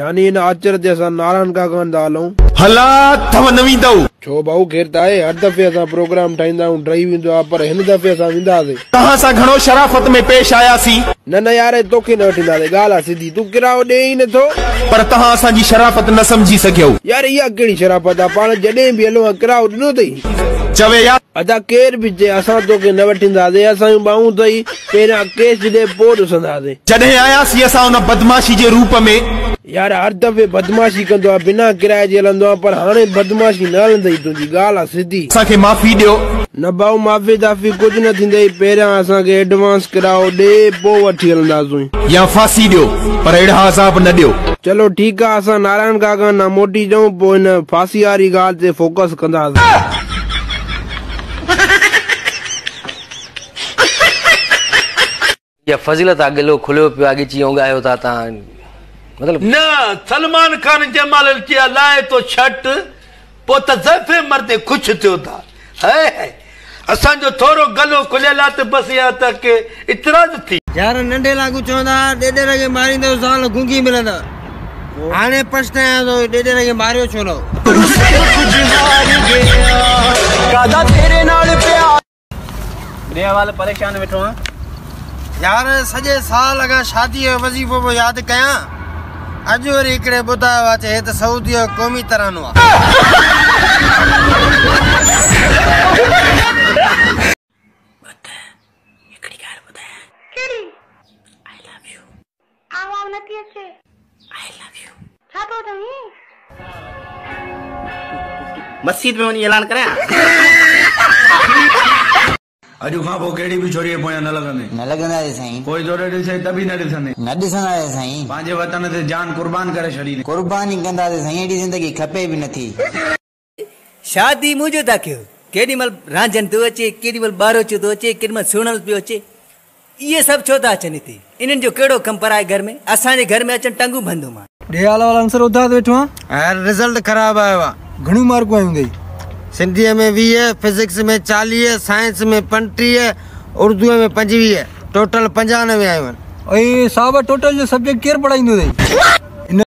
यानी इन आचर ते असां नारायण काका दा हलूं हला थव न वींदव छो भाऊ केर त आहे हर दफ़े असां प्रोग्राम ठाहींदा आहियूं टही वेंदो आहे पर हिन दफ़े असां वेंदासीं तव्हां सां घणो शराफ़त में पेश आयासीं न यार तोखे न वठींदासीं ॻाल्हि आहे सिधी तूं किरायो ॾे ई नथो पर तव्हां असांजी शराफ़त न समझी सघियो यार इहा कहिड़ी शराफ़त आहे पाण जॾहिं बि हलो किरायो ॾिनो अथई चवे यार अदा केर बि चए असां तोखे न वठींदासीं असांजूं ॿाहूं अथई पहिरियां केस ॾे पोइ ॾिसंदासीं जॾहिं आयासीं असां उन बदमाशी जे रूप में यार हर दफ़े बदमाशी कंदो आहे बिना किराए जे हलंदो आहे पर हाणे बदमाशी न हलंदई तुंहिंजी ॻाल्हि आहे सिधी असांखे माफ़ी ॾियो न भाऊ माफ़ी दाफ़ी कुझु न थींदई पहिरियां असांखे एडवांस किरायो ॾे पोइ वठी हलंदासीं या फांसी ॾियो पर अहिड़ा अज़ाब न ॾियो चलो ठीकु आहे असां नारायण काका न मोटी जाऊं पोइ हिन फांसी वारी ॻाल्हि ते फोकस कंदासीं या फज़ीलत अॻिलो खुलियो पियो अॻे चियो ॻायो था तव्हां मतलब न सलमान खान जमाल चया लाए तो छट पो त ज़फ़े मरदे खुश थियो था है असांजो थोरो गलो खुलियल आहे त बस या तक इतराज थी यार नंढे लागू चवंदा ॾेॾे रगे मारींदो साल गुंगी मिलंदा हाणे पछताया तो ॾेॾे रगे मारियो छो न कादा तेरे नाल प्यार रे वाले परेशान वेठो हां यार सॼे साल अॻा शादी जो वज़ीफ़ो बि यादि कयां अॼु वरी हिकिड़े ॿुधायो आहे चए त सऊदी जो क़ौमी तरानो आहे हिकिड़ी ॻाल्हि ॿुधायां कहिड़ी आई लव यू आवाज़ नथी अचे आई लव यू छा थो चईं मस्जिद में वञी ऐलान करियां अॼु खां पोइ कहिड़ी बि छोरीअ पोयां न लॻंदासीं साईं कोई जोड़े ॾिसे त बि न ॾिसंदासीं साईं पंहिंजे वतन ते जान कुर्बान करे छॾींदे कुर्बानी कंदासीं साईं अहिड़ी ज़िंदगी खपे बि नथी शादी मुंहिंजो था कयो केॾी महिल रांझन थो अचे केॾी महिल ॿारो थो अचे केॾी महिल सुहिणल पियो अचे इहे सभु छो था अचनि हिते इन्हनि जो कहिड़ो कमु पर आहे घर में असांजे घर में अचनि टंगू बंदो मां ॾेहाल वाला आंसर उधार वेठो आहियां यार रिज़ल्ट ख़राब आयो आहे घणियूं मार्कूं आयूं अथई सिंधीअ में 20 फिजिक्स में 40 साइंस में 35 उर्दूअ में 25 टोटल 95 आयूं आहिनि ऐं साहब टोटल जो सब्जेक्ट केरु पढ़ाईंदो अथई